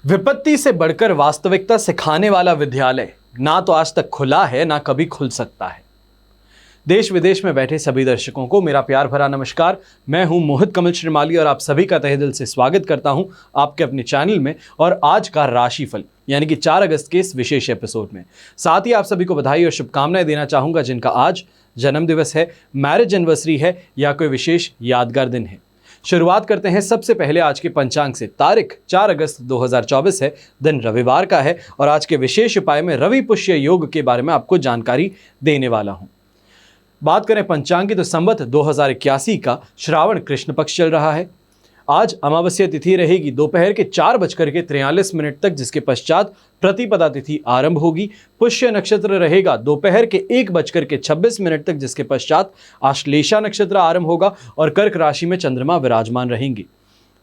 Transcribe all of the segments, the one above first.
विपत्ति से बढ़कर वास्तविकता सिखाने वाला विद्यालय ना तो आज तक खुला है ना कभी खुल सकता है। देश विदेश में बैठे सभी दर्शकों को मेरा प्यार भरा नमस्कार। मैं हूं मोहित कमल श्रीमाली और आप सभी का तहे दिल से स्वागत करता हूं आपके अपने चैनल में और आज का राशिफल यानी कि 4 अगस्त के इस विशेष एपिसोड में। साथ ही आप सभी को बधाई और शुभकामनाएं देना चाहूंगा जिनका आज जन्म दिवस है, मैरिज एनिवर्सरी है या कोई विशेष यादगार दिन है। शुरुआत करते हैं सबसे पहले आज के पंचांग से। तारीख 4 अगस्त 2024 है, दिन रविवार का है और आज के विशेष उपाय में रवि पुष्य योग के बारे में आपको जानकारी देने वाला हूं। बात करें पंचांग की तो संवत 2081 का श्रावण कृष्ण पक्ष चल रहा है। आज अमावस्या तिथि रहेगी दोपहर के 4:43 तक, जिसके पश्चात प्रतिपदा तिथि आरंभ होगी। पुष्य नक्षत्र रहेगा दोपहर के 1:26 तक, जिसके पश्चात आश्लेषा नक्षत्र आरंभ होगा और कर्क राशि में चंद्रमा विराजमान रहेंगे।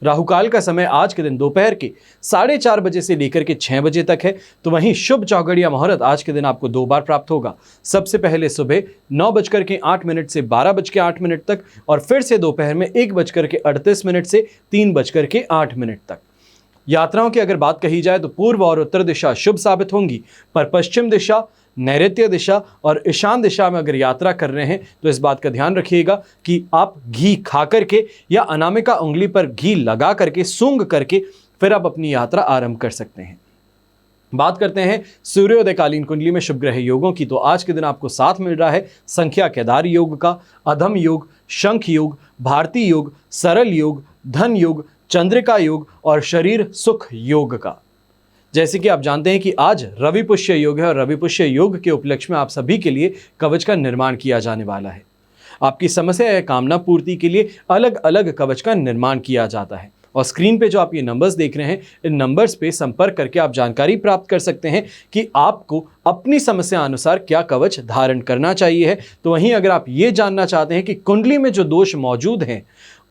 राहुकाल का समय आज के दिन दोपहर के 4:30 बजे से लेकर के 6 बजे तक है। तो वहीं शुभ चौघड़िया मुहूर्त आज के दिन आपको 2 बार प्राप्त होगा। सबसे पहले सुबह 9:08 से 12:08 तक और फिर से दोपहर में 1:38 से 3:08 तक। यात्राओं की अगर बात कही जाए तो पूर्व और उत्तर दिशा शुभ साबित होंगी, पर पश्चिम दिशा, नैऋत्य दिशा और ईशान दिशा में अगर यात्रा कर रहे हैं तो इस बात का ध्यान रखिएगा कि आप घी खा करके या अनामिका उंगली पर घी लगा करके सूंघ करके फिर आप अपनी यात्रा आरंभ कर सकते हैं। बात करते हैं सूर्योदयकालीन कुंडली में शुभ ग्रह योगों की, तो आज के दिन आपको साथ मिल रहा है संख्या केदार योग का, अधम योग, शंख योग, भारती योग, सरल योग, धन योग, चंद्रिका योग और शरीर सुख योग का। जैसे कि आप जानते हैं कि आज रवि पुष्य योग है और रवि पुष्य योग के उपलक्ष्य में आप सभी के लिए कवच का निर्माण किया जाने वाला है। आपकी समस्या या कामना पूर्ति के लिए अलग अलग कवच का निर्माण किया जाता है और स्क्रीन पे जो आप ये नंबर्स देख रहे हैं, इन नंबर्स पे संपर्क करके आप जानकारी प्राप्त कर सकते हैं कि आपको अपनी समस्या अनुसार क्या कवच धारण करना चाहिए है। तो वहीं अगर आप ये जानना चाहते हैं कि कुंडली में जो दोष मौजूद हैं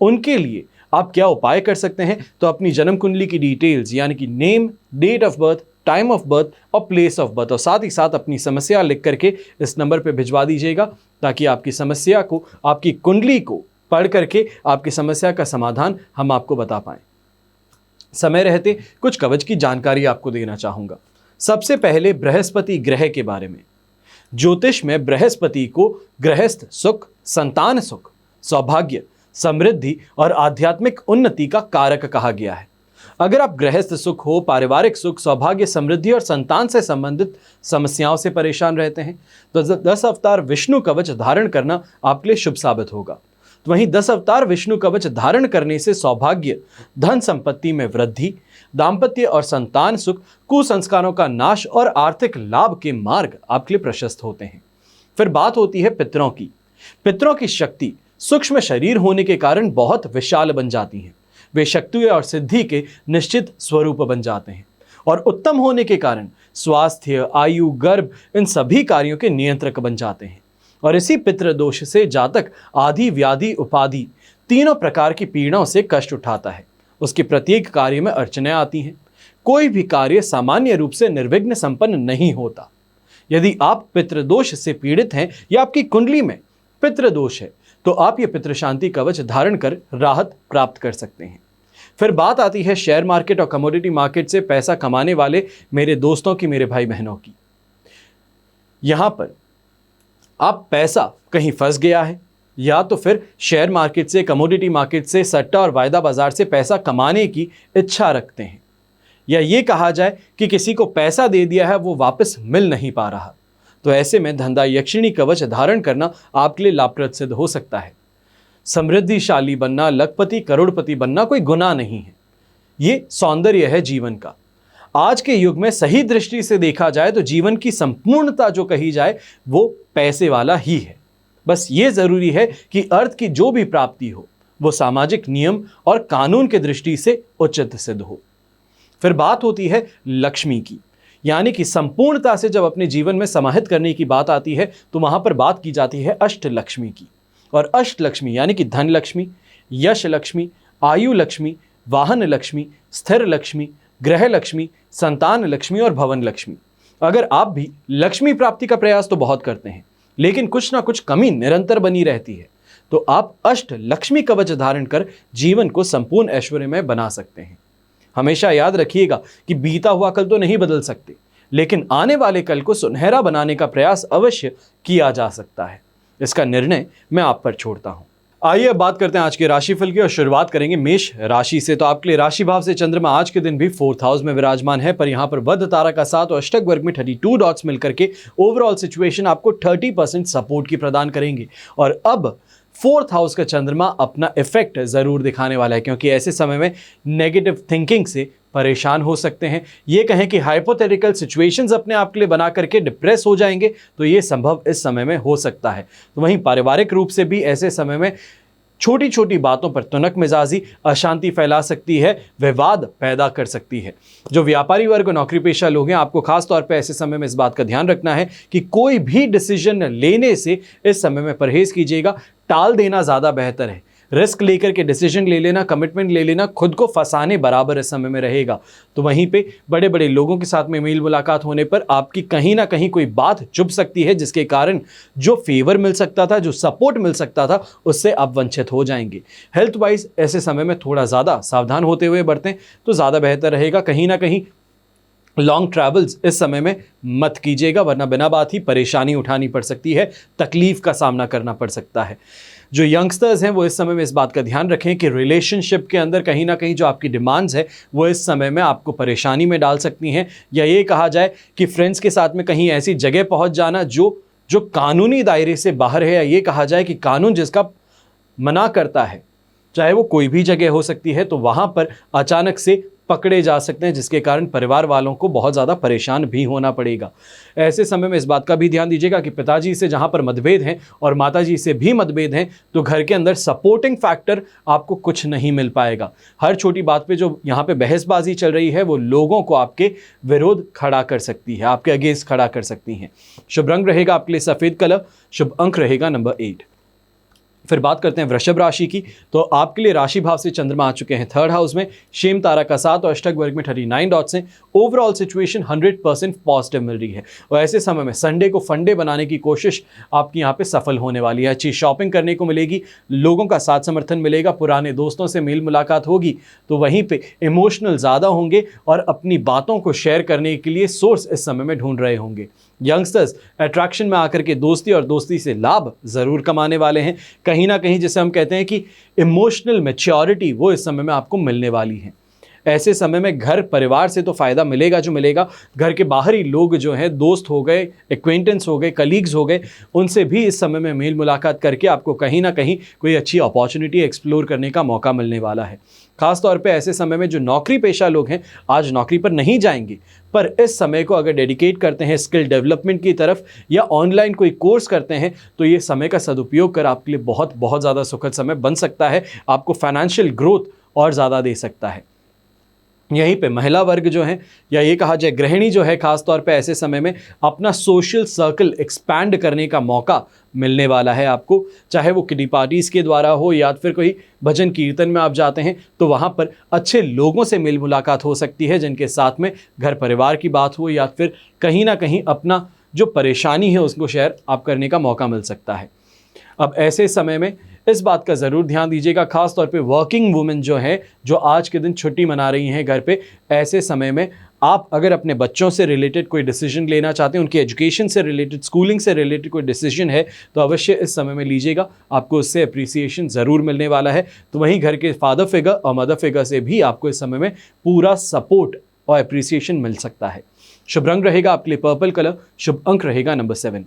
उनके लिए आप क्या उपाय कर सकते हैं, तो अपनी जन्म कुंडली की डिटेल्स यानी कि name, date of birth, time of birth और प्लेस ऑफ बर्थ और साथ ही साथ अपनी समस्या लिख करके इस नंबर पर भिजवा दीजिएगा, ताकि आपकी समस्या को, आपकी कुंडली को पढ़ करके आपकी समस्या का समाधान हम आपको बता पाएं। समय रहते कुछ कवच की जानकारी आपको देना चाहूंगा। सबसे पहले बृहस्पति ग्रह के बारे में। ज्योतिष में बृहस्पति को गृहस्थ सुख, संतान सुख, सौभाग्य, समृद्धि और आध्यात्मिक उन्नति का कारक कहा गया है। अगर आप गृहस्थ सुख हो, पारिवारिक सुख, सौभाग्य, समृद्धि और संतान से संबंधित समस्याओं से परेशान रहते हैं तो 10 अवतार विष्णु कवच धारण करना आपके लिए शुभ साबित होगा। तो वहीं 10 अवतार विष्णु कवच धारण करने से सौभाग्य, धन संपत्ति में वृद्धि, दाम्पत्य और संतान सुख, कुसंस्कारों का नाश और आर्थिक लाभ के मार्ग आपके लिए प्रशस्त होते हैं। फिर बात होती है पितरों की। पितरों की शक्ति सूक्ष्म शरीर होने के कारण बहुत विशाल बन जाती हैं। वे शक्ति और सिद्धि के निश्चित स्वरूप बन जाते हैं और उत्तम होने के कारण स्वास्थ्य, आयु, गर्भ इन सभी कार्यों के नियंत्रक बन जाते हैं। और इसी पितृ दोष से जातक आदि, व्याधि, उपाधि तीनों प्रकार की पीड़ाओं से कष्ट उठाता है। उसके प्रत्येक कार्य में अड़चनें आती हैं। कोई भी कार्य सामान्य रूप से निर्विघ्न संपन्न नहीं होता। यदि आप पितृदोष से पीड़ित हैं या आपकी कुंडली में पितृदोष है तो आप ये पितृ शांति कवच धारण कर राहत प्राप्त कर सकते हैं। फिर बात आती है शेयर मार्केट और कमोडिटी मार्केट से पैसा कमाने वाले मेरे दोस्तों की, मेरे भाई बहनों की। यहां पर आप पैसा कहीं फंस गया है या तो फिर शेयर मार्केट से, कमोडिटी मार्केट से, सट्टा और वायदा बाजार से पैसा कमाने की इच्छा रखते हैं, या ये कहा जाए कि किसी को पैसा दे दिया है वो वापस मिल नहीं पा रहा, तो ऐसे में धंधा यक्षिणी कवच धारण करना आपके लिए लाभप्रद सिद्ध हो सकता है। समृद्धिशाली बनना, लखपति, करोड़पति बनना कोई गुनाह नहीं है। ये सौंदर्य है जीवन का। आज के युग में सही दृष्टि से देखा जाए तो जीवन की संपूर्णता जो कही जाए वो पैसे वाला ही है। बस ये जरूरी है कि अर्थ की जो भी प्राप्ति हो वो सामाजिक नियम और कानून के दृष्टि से उचित सिद्ध हो। फिर बात होती है लक्ष्मी की, यानी कि संपूर्णता से जब अपने जीवन में समाहित करने की बात आती है तो वहां पर बात की जाती है अष्ट लक्ष्मी की। और अष्ट लक्ष्मी यानी कि धन लक्ष्मी, यश लक्ष्मी, आयु लक्ष्मी, वाहन लक्ष्मी, स्थिर लक्ष्मी, ग्रह लक्ष्मी, संतान लक्ष्मी और भवन लक्ष्मी। अगर आप भी लक्ष्मी प्राप्ति का प्रयास तो बहुत करते हैं लेकिन कुछ ना कुछ कमी निरंतर बनी रहती है, तो आप अष्ट लक्ष्मी कवच धारण कर जीवन को संपूर्ण ऐश्वर्यमय बना सकते हैं। हमेशा याद रखिएगा कि बीता हुआ कल तो नहीं बदल सकते, लेकिन आने वाले कल को सुनहरा बनाने का प्रयास अवश्य किया जा सकता है। इसका निर्णय मैं आप पर छोड़ता हूं। आइए अब बात करते हैं आज के राशिफल की और शुरुआत करेंगे मेष राशि से। तो आपके लिए राशि भाव से चंद्रमा आज के दिन भी 4th हाउस में विराजमान है, पर यहां पर वध तारा का साथ और अष्टक वर्ग में 32 डॉट्स मिलकर के ओवरऑल सिचुएशन आपको 30% सपोर्ट की प्रदान करेंगे। और अब 4th हाउस का चंद्रमा अपना इफेक्ट जरूर दिखाने वाला है, क्योंकि ऐसे समय में नेगेटिव थिंकिंग से परेशान हो सकते हैं। ये कहें कि हाइपोथेटिकल सिचुएशंस अपने आप के लिए बना करके डिप्रेस हो जाएंगे, तो ये संभव इस समय में हो सकता है। तो वहीं पारिवारिक रूप से भी ऐसे समय में छोटी छोटी बातों पर तुनक मिजाजी अशांति फैला सकती है, विवाद पैदा कर सकती है। जो व्यापारी वर्ग और नौकरी पेशा लोग हैं, आपको खास तौर पे ऐसे समय में इस बात का ध्यान रखना है कि कोई भी डिसीजन लेने से इस समय में परहेज कीजिएगा, टाल देना ज़्यादा बेहतर है। रिस्क लेकर के डिसीजन ले लेना, कमिटमेंट ले लेना खुद को फंसाने बराबर इस समय में रहेगा। तो वहीं पे बड़े बड़े लोगों के साथ में मेल मुलाकात होने पर आपकी कहीं ना कहीं कोई बात चुभ सकती है, जिसके कारण जो फेवर मिल सकता था, जो सपोर्ट मिल सकता था, उससे आप वंचित हो जाएंगे। हेल्थ वाइज ऐसे समय में थोड़ा ज़्यादा सावधान होते हुए बढ़तें तो ज़्यादा बेहतर रहेगा। कहीं ना कहीं लॉन्ग ट्रैवल्स इस समय में मत कीजिएगा, वरना बिना बात ही परेशानी उठानी पड़ सकती है, तकलीफ का सामना करना पड़ सकता है। जो यंगस्टर्स हैं वो इस समय में इस बात का ध्यान रखें कि रिलेशनशिप के अंदर कहीं ना कहीं जो आपकी डिमांड्स है वो इस समय में आपको परेशानी में डाल सकती हैं, या ये कहा जाए कि फ्रेंड्स के साथ में कहीं ऐसी जगह पहुंच जाना जो कानूनी दायरे से बाहर है, या ये कहा जाए कि कानून जिसका मना करता है, चाहे वो कोई भी जगह हो सकती है, तो वहाँ पर अचानक से पकड़े जा सकते हैं, जिसके कारण परिवार वालों को बहुत ज़्यादा परेशान भी होना पड़ेगा। ऐसे समय में इस बात का भी ध्यान दीजिएगा कि पिताजी से जहाँ पर मतभेद हैं और माताजी से भी मतभेद हैं, तो घर के अंदर सपोर्टिंग फैक्टर आपको कुछ नहीं मिल पाएगा। हर छोटी बात पे जो यहाँ पे बहसबाजी चल रही है वो लोगों को आपके विरोध खड़ा कर सकती है, आपके अगेंस्ट खड़ा कर सकती हैं। शुभ रंग रहेगा आपके लिए सफ़ेद कलर, शुभ अंक रहेगा नंबर 8। फिर बात करते हैं वृषभ राशि की। तो आपके लिए राशि भाव से चंद्रमा आ चुके हैं 3rd हाउस में, शेम तारा का साथ और अष्टक वर्ग में 39 डॉट्स हैं। ओवरऑल सिचुएशन 100% पॉजिटिव मिल रही है, और ऐसे समय में संडे को फंडे बनाने की कोशिश आपकी यहाँ पे सफल होने वाली है। अच्छी शॉपिंग करने को मिलेगी, लोगों का साथ समर्थन मिलेगा, पुराने दोस्तों से मेल मुलाकात होगी, तो वहीं पर इमोशनल ज़्यादा होंगे और अपनी बातों को शेयर करने के लिए सोर्स इस समय में ढूंढ रहे होंगे। यंगस्टर्स अट्रैक्शन में आकर के दोस्ती और दोस्ती से लाभ ज़रूर कमाने वाले हैं। कहीं ना कहीं जिसे हम कहते हैं कि इमोशनल मैच्योरिटी, वो इस समय में आपको मिलने वाली है। ऐसे समय में घर परिवार से तो फ़ायदा मिलेगा जो मिलेगा, घर के बाहरी लोग जो हैं, दोस्त हो गए, एक्वेंटेंस हो गए, कलीग्स हो गए, उनसे भी इस समय में मेल मुलाकात करके आपको कहीं ना कहीं कोई अच्छी अपॉर्चुनिटी एक्सप्लोर करने का मौका मिलने वाला है। खास तौर पे ऐसे समय में जो नौकरी पेशा लोग हैं आज नौकरी पर नहीं जाएंगे, पर इस समय को अगर डेडिकेट करते हैं स्किल डेवलपमेंट की तरफ या ऑनलाइन कोई कोर्स करते हैं, तो ये समय का सदुपयोग कर आपके लिए बहुत बहुत ज़्यादा सुखद समय बन सकता है, आपको फाइनेंशियल ग्रोथ और ज़्यादा दे सकता है। यहीं पे महिला वर्ग जो है, या ये कहा जाए गृहिणी जो है, खास तौर पे ऐसे समय में अपना सोशल सर्कल एक्सपैंड करने का मौका मिलने वाला है आपको। चाहे वो किटी पार्टीज़ के द्वारा हो या फिर कोई भजन कीर्तन में आप जाते हैं, तो वहाँ पर अच्छे लोगों से मेल मुलाकात हो सकती है, जिनके साथ में घर परिवार की बात हो या फिर कहीं ना कहीं अपना जो परेशानी है उसको शेयर आप करने का मौका मिल सकता है। अब ऐसे समय में इस बात का ज़रूर ध्यान दीजिएगा, खास तौर पे वर्किंग वुमेन जो हैं, जो आज के दिन छुट्टी मना रही हैं घर पे, ऐसे समय में आप अगर अपने बच्चों से रिलेटेड कोई डिसीजन लेना चाहते हैं, उनकी एजुकेशन से रिलेटेड, स्कूलिंग से रिलेटेड कोई डिसीजन है, तो अवश्य इस समय में लीजिएगा, आपको उससे अप्रिसिएशन ज़रूर मिलने वाला है। तो वहीं घर के फादर फिगर और मदर फिगर से भी आपको इस समय में पूरा सपोर्ट और अप्रिसिएशन मिल सकता है। शुभ रंग रहेगा आपके लिए पर्पल कलर, शुभ अंक रहेगा नंबर 7।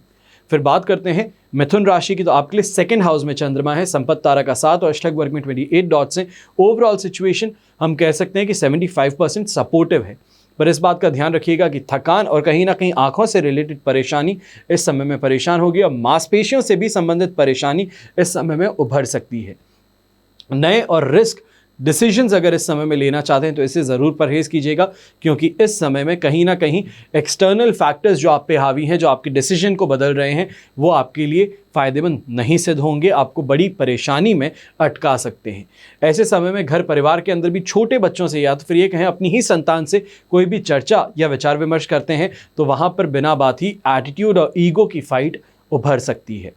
फिर बात करते हैं मिथुन राशि की। तो आपके लिए 2nd हाउस में चंद्रमा है, संपत्ति तारा का साथ और अष्टक वर्ग में 28 डॉट्स हैं। ओवरऑल सिचुएशन हम कह सकते हैं कि 75% सपोर्टिव है, पर इस बात का ध्यान रखिएगा कि थकान और कहीं ना कहीं आंखों से रिलेटेड परेशानी इस समय में परेशान होगी, और मांसपेशियों से भी संबंधित परेशानी इस समय में उभर सकती है। नए और रिस्क डिसीजंस अगर इस समय में लेना चाहते हैं तो इससे ज़रूर परहेज़ कीजिएगा, क्योंकि इस समय में कहीं ना कहीं एक्सटर्नल फैक्टर्स जो आप पे हावी हैं, जो आपके डिसीजन को बदल रहे हैं, वो आपके लिए फ़ायदेमंद नहीं सिद्ध होंगे, आपको बड़ी परेशानी में अटका सकते हैं। ऐसे समय में घर परिवार के अंदर भी छोटे बच्चों से या तो फिर ये कहें अपनी ही संतान से कोई भी चर्चा या विचार विमर्श करते हैं, तो वहाँ पर बिना बात ही एटीट्यूड और ईगो की फाइट उभर सकती है।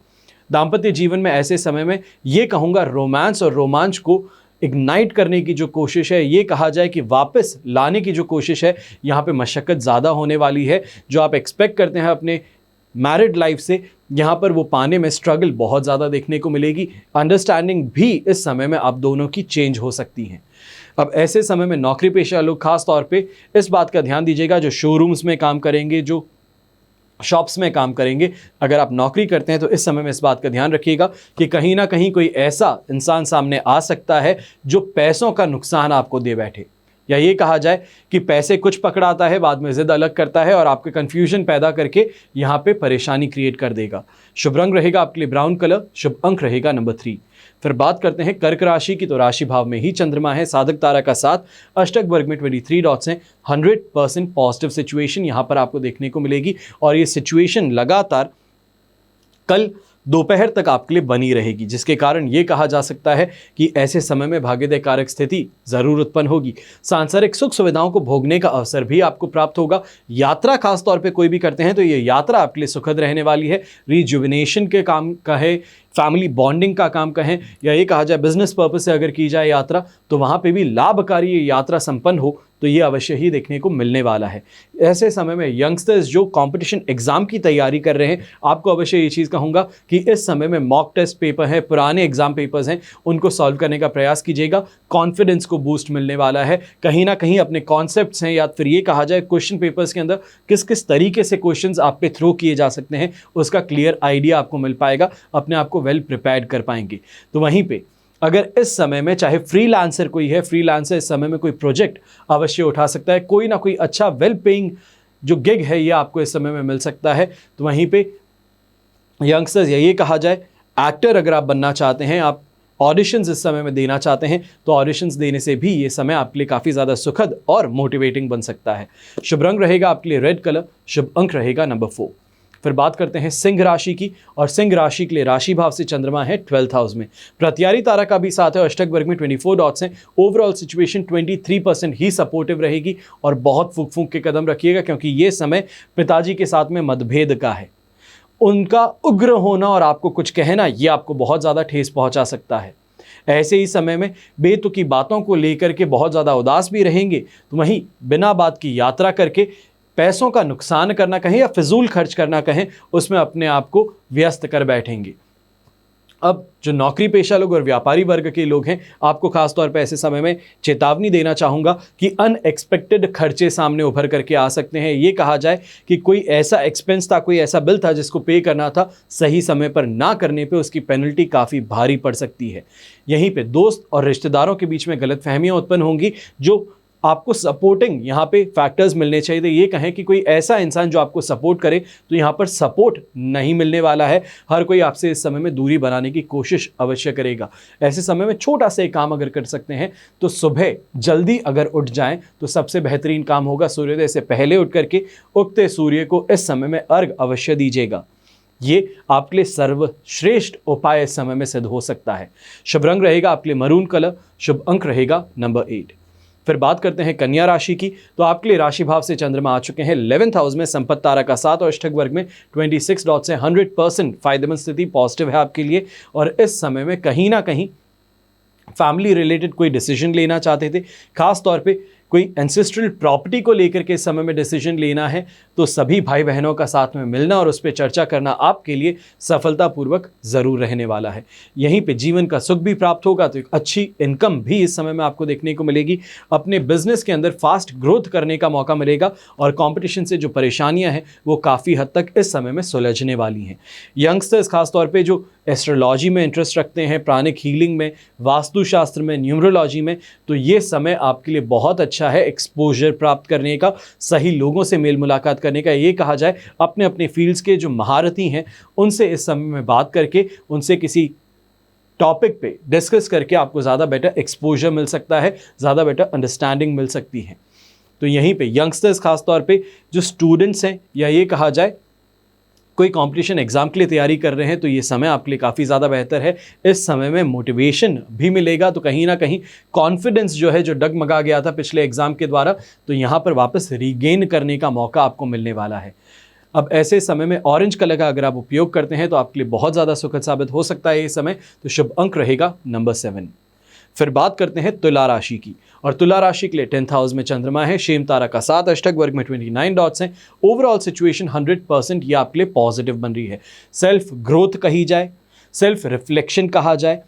दाम्पत्य जीवन में ऐसे समय में ये कहूँगा रोमांस और रोमांच को इग्नाइट करने की जो कोशिश है, ये कहा जाए कि वापस लाने की जो कोशिश है, यहाँ पे मशक्क़त ज़्यादा होने वाली है। जो आप एक्सपेक्ट करते हैं अपने मैरिड लाइफ से, यहाँ पर वो पाने में स्ट्रगल बहुत ज़्यादा देखने को मिलेगी। अंडरस्टैंडिंग भी इस समय में आप दोनों की चेंज हो सकती हैं। अब ऐसे समय में नौकरी पेशा लोग खास तौर पे इस बात का ध्यान दीजिएगा, जो शोरूम्स में काम करेंगे, जो शॉप्स में काम करेंगे, अगर आप नौकरी करते हैं तो इस समय में इस बात का ध्यान रखिएगा कि कहीं ना कहीं कोई ऐसा इंसान सामने आ सकता है जो पैसों का नुकसान आपको दे बैठे, या ये कहा जाए कि पैसे कुछ पकड़ाता है, बाद में जिद अलग करता है और आपके कंफ्यूजन पैदा करके यहाँ पे परेशानी क्रिएट कर देगा। शुभ रंग रहेगा आपके लिए ब्राउन कलर, शुभ अंक रहेगा नंबर 3। फिर बात करते हैं कर्क राशि की, तो राशि भाव में ही चंद्रमा है, साधक तारा का साथ, अष्टक वर्ग में 23 डॉट्स हैं। 100% पॉजिटिव सिचुएशन यहाँ पर आपको देखने को मिलेगी और ये सिचुएशन लगातार कल दोपहर तक आपके लिए बनी रहेगी, जिसके कारण ये कहा जा सकता है कि ऐसे समय में भाग्योदय कारक स्थिति जरूर उत्पन्न होगी। सांसारिक सुख सुविधाओं को भोगने का अवसर भी आपको प्राप्त होगा। यात्रा खास तौर पे कोई भी करते हैं तो ये यात्रा आपके लिए सुखद रहने वाली है। रिजुविनेशन के काम कहें, फैमिली बॉन्डिंग का काम कहें, या ये कहा जाए बिजनेस पर्पस से अगर की जाए यात्रा, तो वहाँ पे भी लाभकारी ये यात्रा संपन्न हो तो ये अवश्य ही देखने को मिलने वाला है। ऐसे समय में यंगस्टर्स जो कंपटीशन एग्जाम की तैयारी कर रहे हैं, आपको अवश्य ये चीज़ कहूँगा कि इस समय में मॉक टेस्ट पेपर हैं, पुराने एग्जाम पेपर्स हैं, उनको सॉल्व करने का प्रयास कीजिएगा। कॉन्फिडेंस को बूस्ट मिलने वाला है। कहीं ना कहीं अपने कॉन्सेप्ट्स हैं, या फिर ये कहा जाए क्वेश्चन पेपर्स के अंदर किस किस तरीके से क्वेश्चंस आप पे थ्रो किए जा सकते हैं, उसका क्लियर आइडिया आपको मिल पाएगा, अपने आप को वेल प्रिपेयर्ड कर पाएंगे। तो वहीं पे अगर इस समय में चाहे फ्रीलांसर कोई है, फ्रीलांसर इस समय में कोई प्रोजेक्ट अवश्य उठा सकता है, कोई ना कोई अच्छा वेल पेइंग जो गिग है ये आपको इस समय में मिल सकता है। तो वहीं पे यंगस्टर्स, या ये कहा जाए एक्टर अगर आप बनना चाहते हैं, आप ऑडिशंस इस समय में देना चाहते हैं, तो ऑडिशंस देने से भी ये समय आपके लिए काफ़ी ज़्यादा सुखद और मोटिवेटिंग बन सकता है। शुभ रंग रहेगा आपके लिए रेड कलर, शुभ अंक रहेगा नंबर 4। फिर बात करते हैं सिंह राशि की, और सिंह राशि के लिए राशि भाव से चंद्रमा है 12th हाउस में, प्रत्यारी तारा का भी साथ है, अष्टक वर्ग में 24 डॉट्स हैं। ओवरऑल सिचुएशन 23% ही सपोर्टिव रहेगी और बहुत फूंक फूंक के कदम रखिएगा, क्योंकि ये समय पिताजी के साथ में मतभेद का है। उनका उग्र होना और आपको कुछ कहना, ये आपको बहुत ज़्यादा ठेस पहुंचा सकता है। ऐसे ही समय में बेतुकी बातों को लेकर के बहुत ज़्यादा उदास भी रहेंगे, तो वहीं बिना बात की यात्रा करके पैसों का नुकसान करना कहें या फिजूल खर्च करना कहें, उसमें अपने आप को व्यस्त कर बैठेंगे। अब जो नौकरी पेशा लोग और व्यापारी वर्ग के लोग हैं, आपको खास तौर पर ऐसे समय में चेतावनी देना चाहूँगा कि अनएक्सपेक्टेड खर्चे सामने उभर करके आ सकते हैं। ये कहा जाए कि कोई ऐसा एक्सपेंस था, कोई ऐसा बिल था जिसको पे करना था, सही समय पर ना करने पे उसकी पेनल्टी काफ़ी भारी पड़ सकती है। यहीं पे दोस्त और रिश्तेदारों के बीच में गलतफहमियां उत्पन्न होंगी, जो आपको सपोर्टिंग यहाँ पे फैक्टर्स मिलने चाहिए। तो ये कहें कि कोई ऐसा इंसान जो आपको सपोर्ट करे, तो यहाँ पर सपोर्ट नहीं मिलने वाला है। हर कोई आपसे इस समय में दूरी बनाने की कोशिश अवश्य करेगा। ऐसे समय में छोटा सा एक काम अगर कर सकते हैं तो सुबह जल्दी अगर उठ जाएं तो सबसे बेहतरीन काम होगा। सूर्योदय से पहले उठ करके उगते सूर्य को इस समय में अर्घ अवश्य दीजिएगा। ये आपके लिए सर्वश्रेष्ठ उपाय इस समय में सिद्ध हो सकता है। शुभ रंग रहेगा आपके लिए मरून कलर, शुभ अंक रहेगा नंबर 8। फिर बात करते हैं कन्या राशि की, तो आपके लिए राशि भाव से चंद्रमा आ चुके हैं 11th हाउस में, संपत्ति तारा का साथ और अष्टक वर्ग में 26 डॉट्स हैं। 100% फायदेमंद स्थिति पॉजिटिव है आपके लिए। और इस समय में कहीं ना कहीं फैमिली रिलेटेड कोई डिसीजन लेना चाहते थे, खास तौर पे कोई एंसेस्ट्रल प्रॉपर्टी को लेकर के समय में डिसीजन लेना है, तो सभी भाई बहनों का साथ में मिलना और उस पर चर्चा करना आपके लिए सफलतापूर्वक ज़रूर रहने वाला है। यहीं पे जीवन का सुख भी प्राप्त होगा, तो एक अच्छी इनकम भी इस समय में आपको देखने को मिलेगी। अपने बिजनेस के अंदर फास्ट ग्रोथ करने का मौका मिलेगा और कंपटीशन से जो परेशानियां हैं वो काफ़ी हद तक इस समय में सुलझने वाली हैं। यंगस्टर्स खासतौर पर जो एस्ट्रोलॉजी में इंटरेस्ट रखते हैं, प्राणिक हीलिंग में, वास्तुशास्त्र में, न्यूमरोलॉजी में, तो ये समय आपके लिए बहुत अच्छा है एक्सपोजर प्राप्त करने का, सही लोगों से मेल मुलाकात करने का। ये कहा जाए अपने अपने फील्ड्स के जो महारथी हैं उनसे इस समय में बात करके, उनसे किसी टॉपिक पे डिस्कस करके आपको ज़्यादा बेटर एक्सपोजर मिल सकता है, ज़्यादा बेटर अंडरस्टैंडिंग मिल सकती है। तो यहीं पे यंगस्टर्स खासतौर पे जो स्टूडेंट्स हैं, या ये कहा जाए कोई कंपटीशन एग्जाम के लिए तैयारी कर रहे हैं, तो ये समय आपके लिए काफ़ी ज़्यादा बेहतर है। इस समय में मोटिवेशन भी मिलेगा, तो कहीं ना कहीं कॉन्फिडेंस जो है, जो डगमगा गया था पिछले एग्जाम के द्वारा, तो यहाँ पर वापस रीगेन करने का मौका आपको मिलने वाला है। अब ऐसे समय में ऑरेंज कलर का अगर आप उपयोग करते हैं तो आपके लिए बहुत ज़्यादा सुखद साबित हो सकता है ये समय। तो शुभ अंक रहेगा नंबर 7। फिर बात करते हैं तुला राशि की, और तुला राशि के लिए 10th हाउस में चंद्रमा है, शेम तारा का 7, अष्टक वर्ग में 29 डॉट्स हैं। ओवरऑल सिचुएशन 100% ये आपके लिए पॉजिटिव बन रही है। सेल्फ ग्रोथ कही जाए, सेल्फ रिफ्लेक्शन कहा जाए,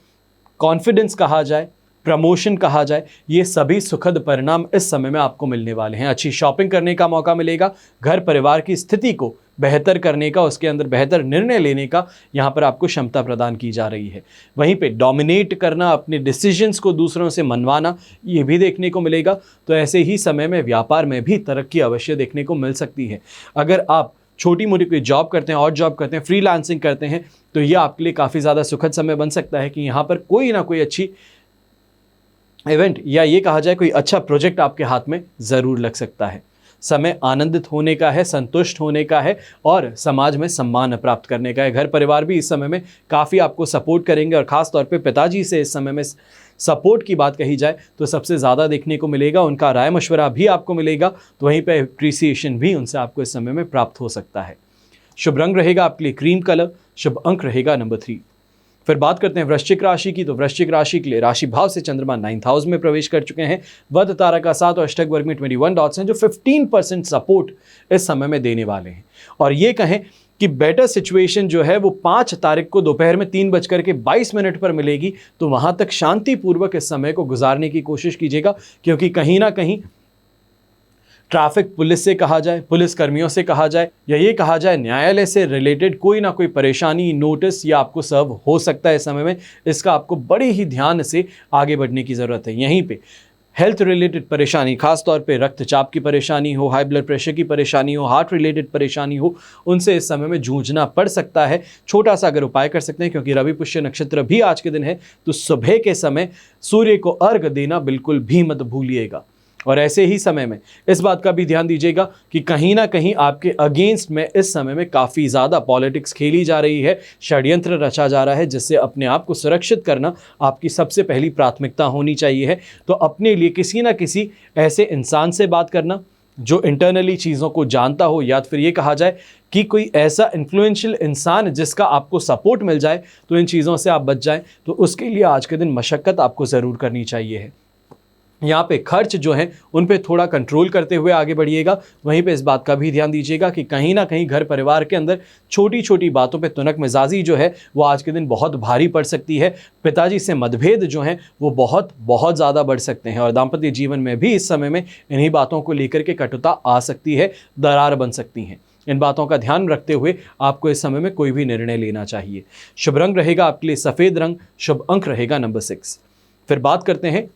कॉन्फिडेंस कहा जाए, प्रमोशन कहा जाए, ये सभी सुखद परिणाम इस समय में आपको मिलने वाले हैं। अच्छी शॉपिंग करने का मौका मिलेगा, घर परिवार की स्थिति को बेहतर करने का, उसके अंदर बेहतर निर्णय लेने का यहाँ पर आपको क्षमता प्रदान की जा रही है। वहीं पे डोमिनेट करना, अपने डिसीजंस को दूसरों से मनवाना, ये भी देखने को मिलेगा। तो ऐसे ही समय में व्यापार में भी तरक्की अवश्य देखने को मिल सकती है। अगर आप छोटी मोटी कोई जॉब करते हैं और जॉब करते हैं, फ्रीलांसिंग करते हैं, तो ये आपके लिए काफ़ी ज़्यादा सुखद समय बन सकता है कि यहाँ पर कोई ना कोई अच्छी इवेंट या ये कहा जाए कोई अच्छा प्रोजेक्ट आपके हाथ में ज़रूर लग सकता है। समय आनंदित होने का है, संतुष्ट होने का है और समाज में सम्मान प्राप्त करने का है। घर परिवार भी इस समय में काफ़ी आपको सपोर्ट करेंगे और ख़ास तौर पे पिताजी से इस समय में सपोर्ट की बात कही जाए तो सबसे ज़्यादा देखने को मिलेगा। उनका राय मशवरा भी आपको मिलेगा, तो वहीं पे अप्रिसिएशन भी उनसे आपको इस समय में प्राप्त हो सकता है। शुभ रंग रहेगा आपके लिए क्रीम कलर, शुभ अंक रहेगा नंबर 3। फिर बात करते हैं वृश्चिक राशि की, तो वृश्चिक राशि के लिए राशि भाव से चंद्रमा 9th हाउस में प्रवेश कर चुके हैं। वध तारा का 7 और अष्टक वर्ग में 21 डॉट्स हैं, जो 15% सपोर्ट इस समय में देने वाले हैं। और ये कहें कि बेटर सिचुएशन जो है वो 5 तारीख को दोपहर में 3:22 पर मिलेगी, तो वहाँ तक शांतिपूर्वक इस समय को गुजारने की कोशिश कीजिएगा, क्योंकि कहीं ना कहीं ट्रैफिक पुलिस से कहा जाए, पुलिस कर्मियों से कहा जाए, या ये कहा जाए न्यायालय से रिलेटेड कोई ना कोई परेशानी, नोटिस या आपको सर्व हो सकता है इस समय में। इसका आपको बड़े ही ध्यान से आगे बढ़ने की ज़रूरत है। यहीं पे हेल्थ रिलेटेड परेशानी, खास तौर पे रक्तचाप की परेशानी हो, हाई ब्लड प्रेशर की परेशानी हो, हार्ट रिलेटेड परेशानी हो, उनसे इस समय में जूझना पड़ सकता है। छोटा सा अगर उपाय कर सकते हैं, क्योंकि रवि पुष्य नक्षत्र भी आज के दिन है, तो सुबह के समय सूर्य को अर्घ देना बिल्कुल भी मत भूलिएगा। और ऐसे ही समय में इस बात का भी ध्यान दीजिएगा कि कहीं ना कहीं आपके अगेंस्ट में इस समय में काफ़ी ज़्यादा पॉलिटिक्स खेली जा रही है, षड्यंत्र रचा जा रहा है, जिससे अपने आप को सुरक्षित करना आपकी सबसे पहली प्राथमिकता होनी चाहिए है। तो अपने लिए किसी ना किसी ऐसे इंसान से बात करना जो इंटरनली चीज़ों को जानता हो, या फिर ये कहा जाए कि कोई ऐसा इन्फ्लुएंशियल इंसान जिसका आपको सपोर्ट मिल जाए, तो इन चीज़ों से आप बच जाएं। तो उसके लिए आज के दिन मशक्क़त आपको ज़रूर करनी चाहिए है। यहाँ पे खर्च जो है उन पे थोड़ा कंट्रोल करते हुए आगे बढ़िएगा। वहीं पे इस बात का भी ध्यान दीजिएगा कि कहीं ना कहीं घर परिवार के अंदर छोटी छोटी बातों पे तुनक मिजाजी जो है वो आज के दिन बहुत भारी पड़ सकती है। पिताजी से मतभेद जो हैं वो बहुत बहुत ज़्यादा बढ़ सकते हैं, और दाम्पत्य जीवन में भी इस समय में इन्हीं बातों को लेकर के कटुता आ सकती है, दरार बन सकती हैं। इन बातों का ध्यान रखते हुए आपको इस समय में कोई भी निर्णय लेना चाहिए। शुभ रंग रहेगा आपके लिए सफ़ेद रंग, शुभ अंक रहेगा नंबर 6। फिर बात करते हैं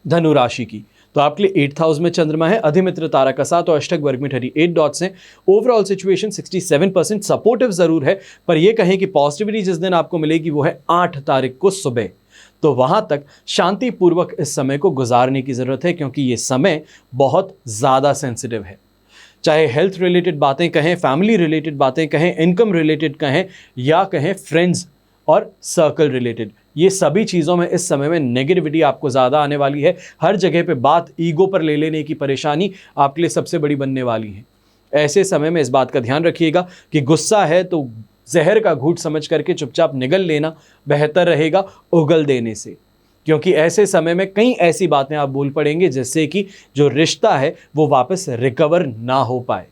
धनु राशि की, तो आपके लिए 8th हाउस में चंद्रमा है, अधिमित्र तारा का 7 और अष्टक वर्ग में 38 डॉट्स हैं। ओवरऑल सिचुएशन 67% सपोर्टिव जरूर है, पर यह कहें कि पॉजिटिविटी जिस दिन आपको मिलेगी वो है 8 तारीख को सुबह। तो वहां तक शांतिपूर्वक इस समय को गुजारने की जरूरत है, क्योंकि ये समय बहुत ज़्यादा सेंसिटिव है। चाहे हेल्थ रिलेटेड बातें कहें, फैमिली रिलेटेड बातें कहें, इनकम रिलेटेड कहें, या कहें फ्रेंड्स और सर्कल रिलेटेड, ये सभी चीज़ों में इस समय में नेगेटिविटी आपको ज़्यादा आने वाली है। हर जगह पे बात ईगो पर ले लेने की परेशानी आपके लिए सबसे बड़ी बनने वाली है। ऐसे समय में इस बात का ध्यान रखिएगा कि गुस्सा है तो जहर का घूंट समझ करके चुपचाप निगल लेना बेहतर रहेगा उगल देने से, क्योंकि ऐसे समय में कई ऐसी बातें आप बोल पड़ेंगे जिससे कि जो रिश्ता है वो वापस रिकवर ना हो पाए।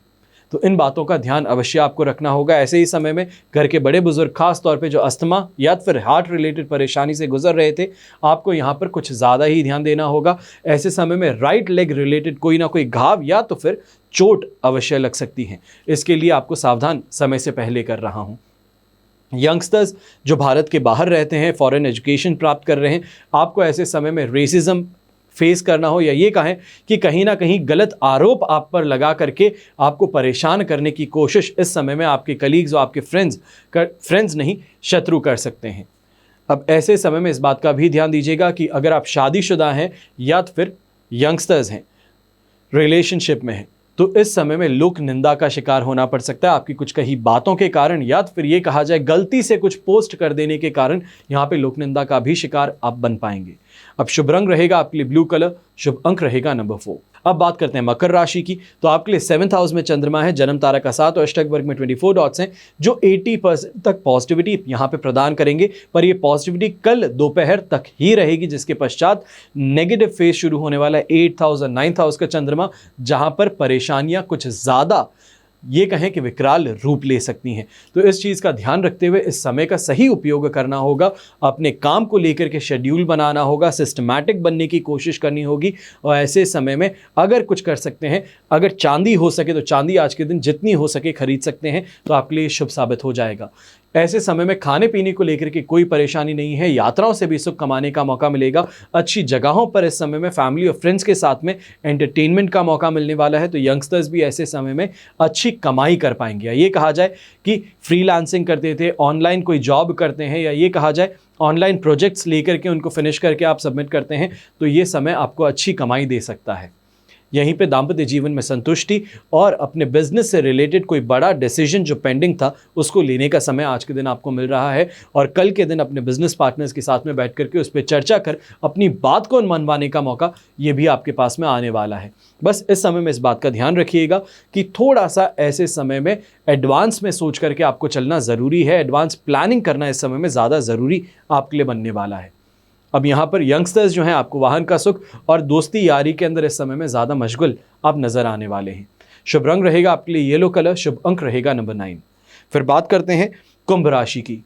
तो इन बातों का ध्यान अवश्य आपको रखना होगा। ऐसे ही समय में घर के बड़े बुजुर्ग, खास तौर पे जो अस्थमा या फिर हार्ट रिलेटेड परेशानी से गुजर रहे थे, आपको यहाँ पर कुछ ज़्यादा ही ध्यान देना होगा। ऐसे समय में राइट लेग रिलेटेड कोई ना कोई घाव या तो फिर चोट अवश्य लग सकती है। इसके लिए आपको सावधान समय से पहले कर रहा हूँ। यंगस्टर्स जो भारत के बाहर रहते हैं, फॉरेन एजुकेशन प्राप्त कर रहे हैं, आपको ऐसे समय में रेसिज्म फेस करना हो, या ये कहें कि कहीं ना कहीं गलत आरोप आप पर लगा करके आपको परेशान करने की कोशिश इस समय में आपके कलीग्स और आपके फ्रेंड्स नहीं, शत्रु कर सकते हैं। अब ऐसे समय में इस बात का भी ध्यान दीजिएगा कि अगर आप शादीशुदा हैं या फिर यंगस्टर्स हैं, रिलेशनशिप में हैं, तो इस समय में लोक निंदा का शिकार होना पड़ सकता है। आपकी कुछ कही बातों के कारण, या फिर ये कहा जाए गलती से कुछ पोस्ट कर देने के कारण यहाँ पे लोक निंदा का भी शिकार आप बन पाएंगे। अब शुभ रंग रहेगा आपके लिए ब्लू कलर, शुभ अंक रहेगा नंबर 4। अब बात करते हैं मकर राशि की। तो आपके लिए 7th हाउस में चंद्रमा है, जन्म तारा का 7 और अष्टक वर्ग में 24 डॉट्स हैं, जो 80% तक पॉजिटिविटी यहां पे प्रदान करेंगे। पर ये पॉजिटिविटी कल दोपहर तक ही रहेगी, जिसके पश्चात नेगेटिव फेज शुरू होने वाला है 8th हाउस और 9th हाउस का चंद्रमा, जहां पर परेशानियां कुछ ज्यादा ये कहें कि विकराल रूप ले सकती हैं। तो इस चीज़ का ध्यान रखते हुए इस समय का सही उपयोग करना होगा, अपने काम को लेकर के शेड्यूल बनाना होगा, सिस्टमैटिक बनने की कोशिश करनी होगी। और ऐसे समय में अगर कुछ कर सकते हैं, अगर चांदी हो सके तो चांदी आज के दिन जितनी हो सके खरीद सकते हैं, तो आपके लिए शुभ साबित हो जाएगा। ऐसे समय में खाने पीने को लेकर के कोई परेशानी नहीं है, यात्राओं से भी सुख कमाने का मौका मिलेगा। अच्छी जगहों पर इस समय में फैमिली और फ्रेंड्स के साथ में एंटरटेनमेंट का मौका मिलने वाला है। तो यंगस्टर्स भी ऐसे समय में अच्छी कमाई कर पाएंगे। ये कहा जाए कि फ्रीलांसिंग करते थे, ऑनलाइन कोई जॉब करते हैं, या ये कहा जाए ऑनलाइन प्रोजेक्ट्स लेकर के उनको फिनिश करके आप सबमिट करते हैं, तो ये समय आपको अच्छी कमाई दे सकता है। यहीं पे दाम्पत्य जीवन में संतुष्टि और अपने बिजनेस से रिलेटेड कोई बड़ा डिसीजन जो पेंडिंग था उसको लेने का समय आज के दिन आपको मिल रहा है। और कल के दिन अपने बिजनेस पार्टनर्स के साथ में बैठ करके उस पर चर्चा कर अपनी बात को मनवाने का मौका ये भी आपके पास में आने वाला है। बस इस समय में इस बात का ध्यान रखिएगा कि थोड़ा सा ऐसे समय में एडवांस में सोच करके आपको चलना ज़रूरी है। एडवांस प्लानिंग करना इस समय में ज़्यादा ज़रूरी आपके लिए बनने वाला है। अब यहाँ पर यंगस्टर्स जो हैं आपको वाहन का सुख और दोस्ती यारी के अंदर इस समय में ज़्यादा मशगुल आप नज़र आने वाले हैं। शुभ रंग रहेगा आपके लिए येलो कलर, शुभ अंक रहेगा नंबर 9। फिर बात करते हैं कुंभ राशि की।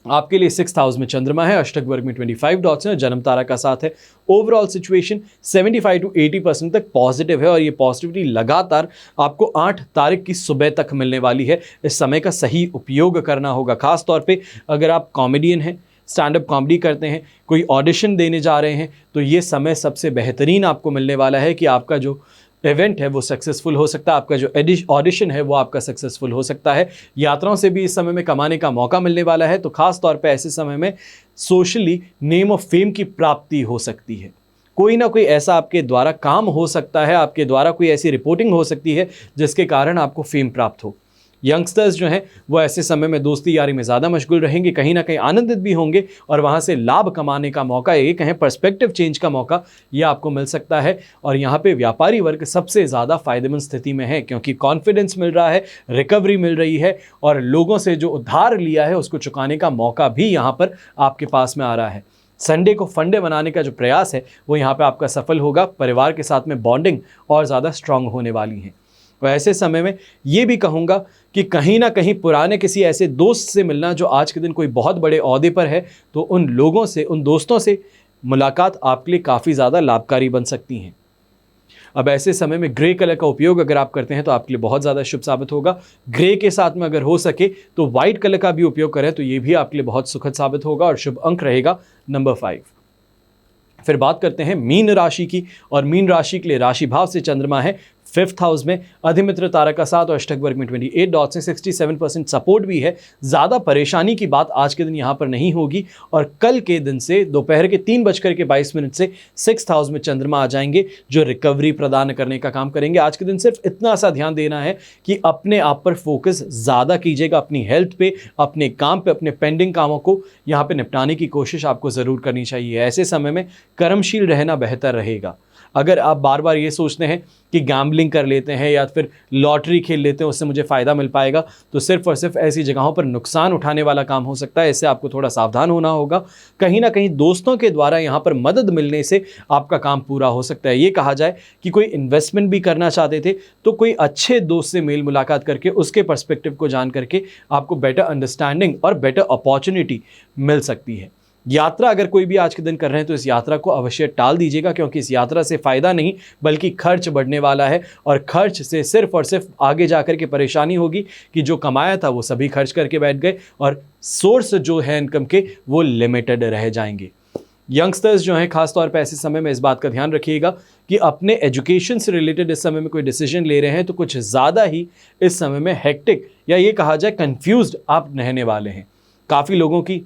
आपके लिए 6th हाउस में चंद्रमा है, अष्टक वर्ग में 25 डॉट्स हैं, जन्म तारा का 7 है। ओवरऑल सिचुएशन 75 to 80% तक पॉजिटिव है और ये पॉजिटिविटी लगातार आपको 8 तारीख की सुबह तक मिलने वाली है। इस समय का सही उपयोग करना होगा, खास तौर पे अगर आप कॉमेडियन हैं, स्टैंड अप कॉमेडी करते हैं, कोई ऑडिशन देने जा रहे हैं, तो ये समय सबसे बेहतरीन आपको मिलने वाला है कि आपका जो इवेंट है वो सक्सेसफुल हो सकता है, आपका जो ऑडिशन है वो आपका सक्सेसफुल हो सकता है। यात्राओं से भी इस समय में कमाने का मौका मिलने वाला है। तो खास तौर पे ऐसे समय में सोशली नेम ऑफ फेम की प्राप्ति हो सकती है। कोई ना कोई ऐसा आपके द्वारा काम हो सकता है, आपके द्वारा कोई ऐसी रिपोर्टिंग हो सकती है जिसके कारण आपको फेम प्राप्त हो। यंगस्टर्स जो हैं वो ऐसे समय में दोस्ती यारी में ज़्यादा मशगूल रहेंगे, कहीं ना कहीं आनंदित भी होंगे और वहाँ से लाभ कमाने का मौका, ये कहें पर्सपेक्टिव चेंज का मौका, ये आपको मिल सकता है। और यहाँ पे व्यापारी वर्ग सबसे ज़्यादा फायदेमंद स्थिति में है, क्योंकि कॉन्फिडेंस मिल रहा है, रिकवरी मिल रही है और लोगों से जो उधार लिया है उसको चुकाने का मौका भी यहाँ पर आपके पास में आ रहा है। संडे को फंडे बनाने का जो प्रयास है वो यहाँ पे आपका सफल होगा। परिवार के साथ में बॉन्डिंग और ज़्यादा स्ट्रांग होने वाली है। और ऐसे समय में ये भी कहूँगा कि कहीं ना कहीं पुराने किसी ऐसे दोस्त से मिलना जो आज के दिन कोई बहुत बड़े ओहदे पर है, तो उन लोगों से, उन दोस्तों से मुलाकात आपके लिए काफ़ी ज़्यादा लाभकारी बन सकती हैं। अब ऐसे समय में ग्रे कलर का उपयोग अगर आप करते हैं तो आपके लिए बहुत ज़्यादा शुभ साबित होगा। ग्रे के साथ में अगर हो सके तो वाइट कलर का भी उपयोग करें तो ये भी आपके लिए बहुत सुखद साबित होगा और शुभ अंक रहेगा नंबर 5। फिर बात करते हैं मीन राशि की, और मीन राशि के लिए राशि भाव से चंद्रमा है 5th हाउस में, अधिमित्र तारा का 7 और अष्टक वर्ग में 28 डॉट्स से 67% सपोर्ट भी है। ज़्यादा परेशानी की बात आज के दिन यहाँ पर नहीं होगी और कल के दिन से दोपहर के 3:22 से 6th हाउस में चंद्रमा आ जाएंगे जो रिकवरी प्रदान करने का काम करेंगे। आज के दिन सिर्फ इतना सा ध्यान देना है कि अपने आप पर फोकस ज़्यादा कीजिएगा, अपनी हेल्थ पे, अपने काम पे, अपने पेंडिंग कामों को यहाँ पे निपटाने की कोशिश आपको ज़रूर करनी चाहिए। ऐसे समय में कर्मशील रहना बेहतर रहेगा। अगर आप बार बार ये सोचते हैं कि गैम्बलिंग कर लेते हैं या फिर लॉटरी खेल लेते हैं उससे मुझे फ़ायदा मिल पाएगा, तो सिर्फ और सिर्फ ऐसी जगहों पर नुकसान उठाने वाला काम हो सकता है। इससे आपको थोड़ा सावधान होना होगा। कहीं ना कहीं दोस्तों के द्वारा यहाँ पर मदद मिलने से आपका काम पूरा हो सकता है। ये कहा जाए कि कोई इन्वेस्टमेंट भी करना चाहते थे तो कोई अच्छे दोस्त से मेल मुलाकात करके उसके पर्सपेक्टिव को जान करके आपको बेटर अंडरस्टैंडिंग और बेटर अपॉर्चुनिटी मिल सकती है। यात्रा अगर कोई भी आज के दिन कर रहे हैं तो इस यात्रा को अवश्य टाल दीजिएगा, क्योंकि इस यात्रा से फ़ायदा नहीं बल्कि खर्च बढ़ने वाला है और खर्च से सिर्फ और सिर्फ आगे जाकर के परेशानी होगी कि जो कमाया था वो सभी खर्च करके बैठ गए और सोर्स जो है इनकम के वो लिमिटेड रह जाएंगे। यंगस्टर्स जो हैं खास तौर पर ऐसे समय में इस बात का ध्यान रखिएगा कि अपने एजुकेशन से रिलेटेड इस समय में कोई डिसीजन ले रहे हैं तो कुछ ज़्यादा ही इस समय में हेक्टिक या ये कहा जाए कंफ्यूज्ड आप रहने वाले हैं। काफ़ी लोगों की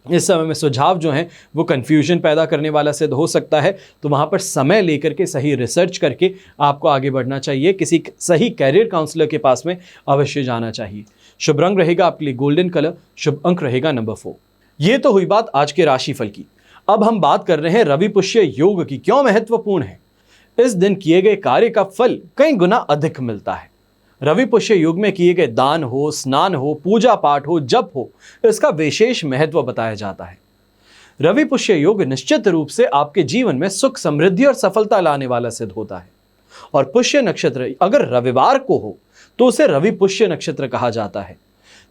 इस समय में सुझाव जो हैं वो कन्फ्यूजन पैदा करने वाला सिद्ध हो सकता है, तो वहाँ पर समय लेकर के सही रिसर्च करके आपको आगे बढ़ना चाहिए। किसी सही कैरियर काउंसलर के पास में अवश्य जाना चाहिए। शुभ रंग रहेगा आपके लिए गोल्डन कलर, शुभ अंक रहेगा नंबर 4। ये तो हुई बात आज के राशिफल की। अब हम बात कर रहे हैं रवि पुष्य योग की, क्यों महत्वपूर्ण है। इस दिन किए गए कार्य का फल कई गुना अधिक मिलता है। रवि पुष्य योग में किए गए दान हो, स्नान हो, पूजा पाठ हो, जप हो, इसका विशेष महत्व बताया जाता है। रवि पुष्य योग निश्चित रूप से आपके जीवन में सुख, समृद्धि और सफलता लाने वाला सिद्ध होता है। और पुष्य नक्षत्र अगर रविवार को हो तो उसे रवि पुष्य नक्षत्र कहा जाता है,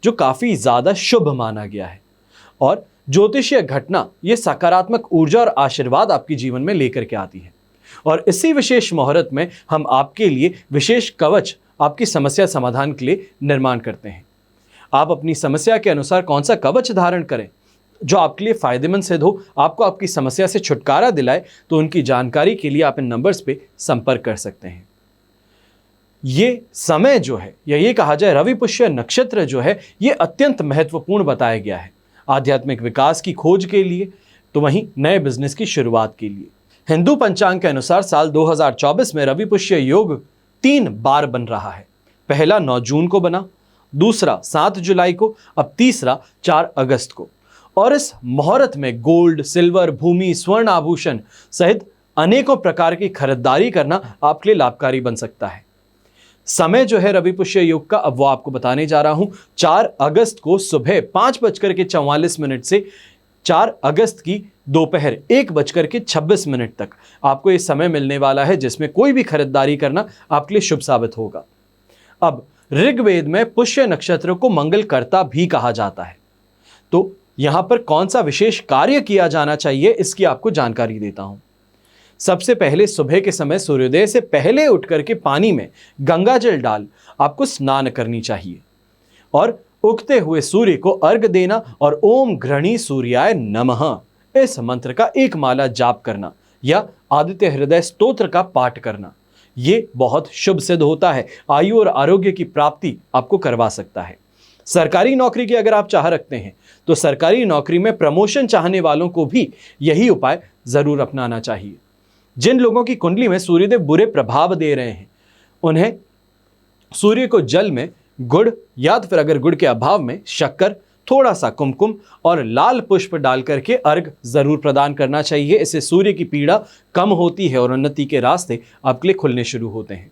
जो काफी ज्यादा शुभ माना गया है। और ज्योतिषीय घटना ये सकारात्मक ऊर्जा और आशीर्वाद आपके जीवन में लेकर के आती है। और इसी विशेष मुहूर्त में हम आपके लिए विशेष कवच आपकी समस्या समाधान के लिए निर्माण करते हैं। आप अपनी समस्या के अनुसार कौन सा कवच धारण करें जो आपके लिए फायदेमंद सिद्ध हो, आपको आपकी समस्या से छुटकारा दिलाए, तो उनकी जानकारी के लिए आप इन नंबर्स पे संपर्क कर सकते हैं। ये समय जो है, या ये कहा जाए रवि पुष्य नक्षत्र जो है, ये अत्यंत महत्वपूर्ण बताया गया है आध्यात्मिक विकास की खोज के लिए, तो वहीं नए बिजनेस की शुरुआत के लिए। हिंदू पंचांग के अनुसार साल 2024 में रवि पुष्य योग 3 बार बन रहा है। पहला 9 जून को बना, दूसरा 7 जुलाई को, अब तीसरा 4 अगस्त को। और इस मुहूर्त में गोल्ड, सिल्वर, भूमि, स्वर्ण आभूषण सहित अनेकों प्रकार की खरीदारी करना आपके लिए लाभकारी बन सकता है। समय जो है रवि पुष्य योग का, अब वो आपको बताने जा रहा हूं। 4 अगस्त को सुबह 5:44 से 4 अगस्त की दोपहर 1:26 तक आपको ये समय मिलने वाला है, जिसमें कोई भी खरीदारी करना आपके लिए शुभ साबित होगा। अब ऋग्वेद में पुष्य नक्षत्र को मंगलकर्ता भी कहा जाता है, तो यहां पर कौन सा विशेष कार्य किया जाना चाहिए इसकी आपको जानकारी देता हूं। सबसे पहले सुबह के समय सूर्योदय से पहले उठ करके पानी में गंगा जल डाल आपको स्नान करनी चाहिए और उगते हुए सूर्य को अर्घ देना और ओम घृणी सूर्याय नमः इस मंत्र का 1 माला जाप करना या आदित्य हृदय स्तोत्र का पाठ करना, ये बहुत शुभ सिद्ध होता है। आयु और आरोग्य की प्राप्ति आपको करवा सकता है। सरकारी नौकरी की अगर आप चाह रखते हैं तो सरकारी नौकरी में प्रमोशन चाहने वालों को भी यही उपाय जरूर अपनाना चाहिए। जिन लोगों की कुंडली में सूर्यदेव बुरे प्रभाव दे रहे हैं, उन्हें सूर्य को जल में गुड़ या तो फिर अगर गुड़ के अभाव में शक्कर, थोड़ा सा कुमकुम और लाल पुष्प डाल करके अर्घ जरूर प्रदान करना चाहिए। इससे सूर्य की पीड़ा कम होती है और उन्नति के रास्ते आपके लिए खुलने शुरू होते हैं।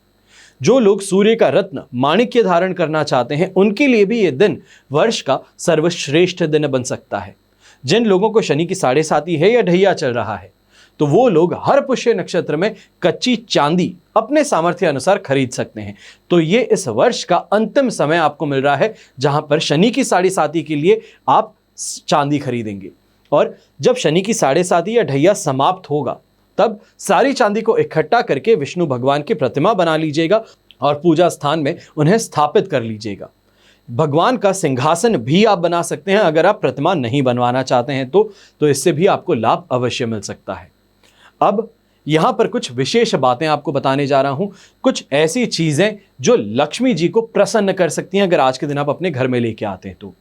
जो लोग सूर्य का रत्न माणिक्य धारण करना चाहते हैं, उनके लिए भी ये दिन वर्ष का सर्वश्रेष्ठ दिन बन सकता है। जिन लोगों को शनि की 7.5 है या ढैया चल रहा है, तो वो लोग हर पुष्य नक्षत्र में कच्ची चांदी अपने सामर्थ्य अनुसार खरीद सकते हैं। तो ये इस वर्ष का अंतिम समय आपको मिल रहा है जहां पर शनि की 7.5 के लिए आप चांदी खरीदेंगे। और जब शनि की 7.5 या ढैया समाप्त होगा, तब सारी चांदी को इकट्ठा करके विष्णु भगवान की प्रतिमा बना लीजिएगा और पूजा स्थान में उन्हें स्थापित कर लीजिएगा। भगवान का सिंहासन भी आप बना सकते हैं अगर आप प्रतिमा नहीं बनवाना चाहते हैं तो इससे भी आपको लाभ अवश्य मिल सकता है। अब यहां पर कुछ विशेष बातें आपको बताने जा रहा हूं, कुछ ऐसी चीजें जो लक्ष्मी जी को प्रसन्न कर सकती हैं अगर आज के दिन आप अपने घर में लेके आते हैं तो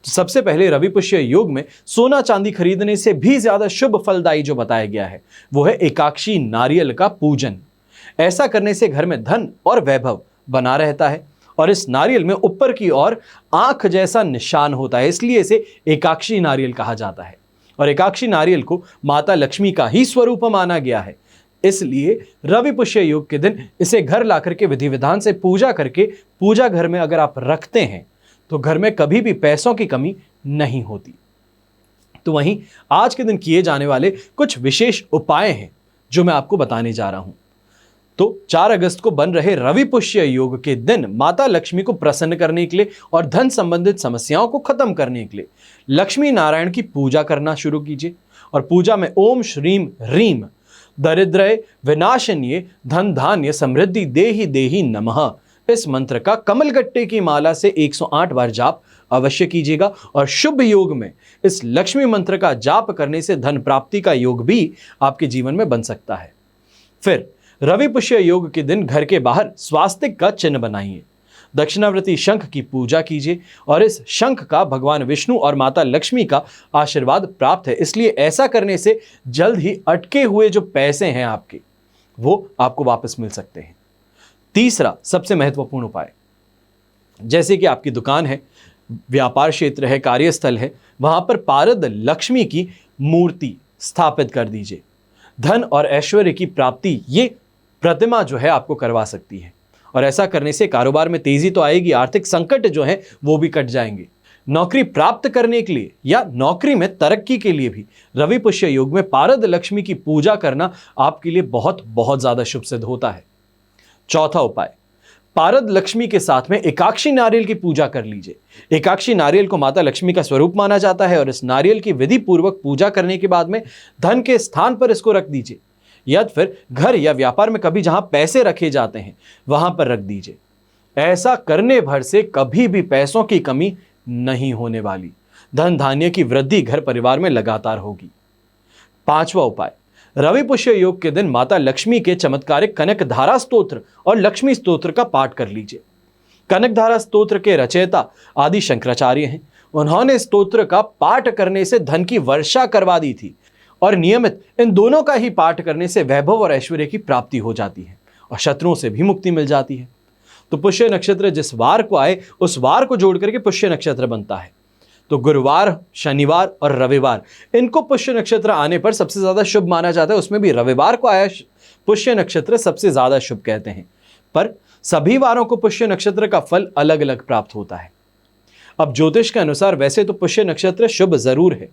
सबसे पहले रवि पुष्य योग में सोना चांदी खरीदने से भी ज्यादा शुभ फलदायी जो बताया गया है वो है एकाक्षी नारियल का पूजन। ऐसा करने से घर में धन और वैभव बना रहता है और इस नारियल में ऊपर की ओर आंख जैसा निशान होता है, इसलिए इसे एकाक्षी नारियल कहा जाता है। और एकाक्षी नारियल को माता लक्ष्मी का ही स्वरूप माना गया है, इसलिए रवि पुष्य योग के दिन इसे घर ला करके विधि विधान से पूजा करके पूजा घर में अगर आप रखते हैं तो घर में कभी भी पैसों की कमी नहीं होती। तो वहीं आज के दिन किए जाने वाले कुछ विशेष उपाय हैं जो मैं आपको बताने जा रहा हूं। तो 4 अगस्त को बन रहे रवि पुष्य योग के दिन माता लक्ष्मी को प्रसन्न करने के लिए और धन संबंधित समस्याओं को खत्म करने के लिए लक्ष्मी नारायण की पूजा करना शुरू कीजिए। और पूजा में ओम श्रीम ह्रीम दरिद्रय विनाशन्ये धन धान्य समृद्धि देहि देहि नमः इस मंत्र का कमलगट्टे की माला से 108 बार जाप अवश्य कीजिएगा। और शुभ योग में इस लक्ष्मी मंत्र का जाप करने से धन प्राप्ति का योग भी आपके जीवन में बन सकता है। फिर रवि पुष्य योग के दिन घर के बाहर स्वास्तिक का चिन्ह बनाइए, दक्षिणावर्ती शंख की पूजा कीजिए और इस शंख का भगवान विष्णु और माता लक्ष्मी का आशीर्वाद प्राप्त है, इसलिए ऐसा करने से जल्द ही अटके हुए जो पैसे हैं आपके वो आपको वापस मिल सकते हैं। तीसरा सबसे महत्वपूर्ण उपाय, जैसे कि आपकी दुकान है, व्यापार क्षेत्र है, कार्यस्थल है, वहां पर पारद लक्ष्मी की मूर्ति स्थापित कर दीजिए। धन और ऐश्वर्य की प्राप्ति ये प्रतिमा जो है आपको करवा सकती है, और ऐसा करने से कारोबार में तेजी तो आएगी, आर्थिक संकट जो है वो भी कट जाएंगे। नौकरी प्राप्त करने के लिए या नौकरी में तरक्की के लिए भी रवि पुष्य योग में पारद लक्ष्मी की पूजा करना आपके लिए बहुत बहुत ज्यादा शुभ सिद्ध होता है। चौथा उपाय, पारद लक्ष्मी के साथ में एकाक्षी नारियल की पूजा कर लीजिए। एकाक्षी नारियल को माता लक्ष्मी का स्वरूप माना जाता है, और इस नारियल की विधि पूर्वक पूजा करने के बाद में धन के स्थान पर इसको रख दीजिए, या फिर घर या व्यापार में कभी जहां पैसे रखे जाते हैं वहां पर रख दीजिए। ऐसा करने भर से कभी भी पैसों की कमी नहीं होने वाली, धन धान्य की वृद्धि घर परिवार में लगातार होगी। पांचवा उपाय, रवि पुष्य योग के दिन माता लक्ष्मी के चमत्कारिक कनक धारा स्तोत्र और लक्ष्मी स्तोत्र का पाठ कर लीजिए। कनक धारा स्तोत्र के रचयिता आदि शंकराचार्य हैं। उन्होंने स्तोत्र का पाठ करने से धन की वर्षा करवा दी थी, और नियमित इन दोनों का ही पाठ करने से वैभव और ऐश्वर्य की प्राप्ति हो जाती है और शत्रुओं से भी मुक्ति मिल जाती है। तो पुष्य नक्षत्र जिस वार को आए उस वार को जोड़ करके पुष्य नक्षत्र बनता है। तो गुरुवार, शनिवार और रविवार, इनको पुष्य नक्षत्र आने पर सबसे ज्यादा शुभ माना जाता है। उसमें भी रविवार को आया पुष्य नक्षत्र सबसे ज्यादा शुभ कहते हैं, पर सभी वारों को पुष्य नक्षत्र का फल अलग अलग प्राप्त होता है। अब ज्योतिष के अनुसार वैसे तो पुष्य नक्षत्र शुभ जरूर है।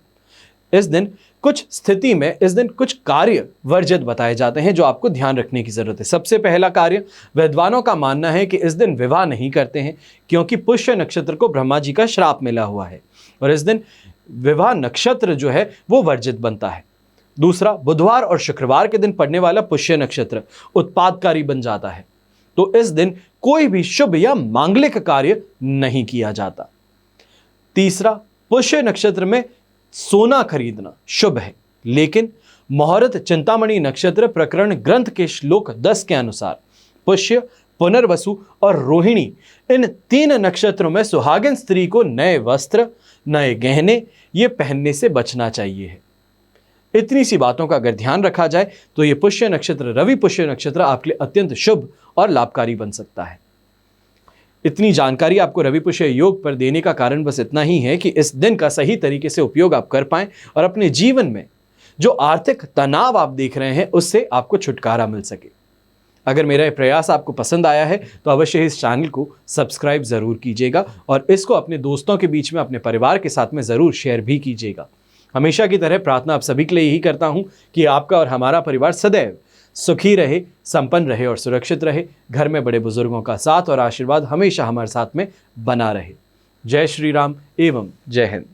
इस दिन कुछ स्थिति में इस दिन कुछ कार्य वर्जित बताए जाते हैं जो आपको ध्यान रखने की जरूरत है। सबसे पहला कार्य, विद्वानों का मानना है कि इस दिन विवाह नहीं करते हैं, क्योंकि पुष्य नक्षत्र को ब्रह्मा जी का श्राप मिला हुआ है, और इस दिन विवाह नक्षत्र जो है वो वर्जित बनता है। दूसरा, बुधवार और शुक्रवार के दिन पड़ने वाला पुष्य नक्षत्र उत्पादकारी बन जाता है, तो इस दिन कोई भी शुभ या मांगलिक कार्य नहीं किया जाता। तीसरा, पुष्य नक्षत्र में सोना खरीदना शुभ है, लेकिन मुहूर्त चिंतामणि नक्षत्र प्रकरण ग्रंथ के श्लोक 10 के अनुसार पुष्य, पुनर्वसु और रोहिणी, इन 3 नक्षत्रों में सुहागिन स्त्री को नए वस्त्र, नए गहने ये पहनने से बचना चाहिए है। इतनी सी बातों का अगर ध्यान रखा जाए तो ये पुष्य नक्षत्र, रवि पुष्य नक्षत्र आपके लिए अत्यंत शुभ और लाभकारी बन सकता है। इतनी जानकारी आपको रवि पुष्य योग पर देने का कारण बस इतना ही है कि इस दिन का सही तरीके से उपयोग आप कर पाएं और अपने जीवन में जो आर्थिक तनाव आप देख रहे हैं उससे आपको छुटकारा मिल सके। अगर मेरा ये प्रयास आपको पसंद आया है तो अवश्य इस चैनल को सब्सक्राइब जरूर कीजिएगा, और इसको अपने दोस्तों के बीच में, अपने परिवार के साथ में जरूर शेयर भी कीजिएगा। हमेशा की तरह प्रार्थना आप सभी के लिए यही करता हूं कि आपका और हमारा परिवार सदैव सुखी रहे, संपन्न रहे और सुरक्षित रहे। घर में बड़े बुजुर्गों का साथ और आशीर्वाद हमेशा हमारे साथ में बना रहे। जय श्री राम एवं जय हिंद।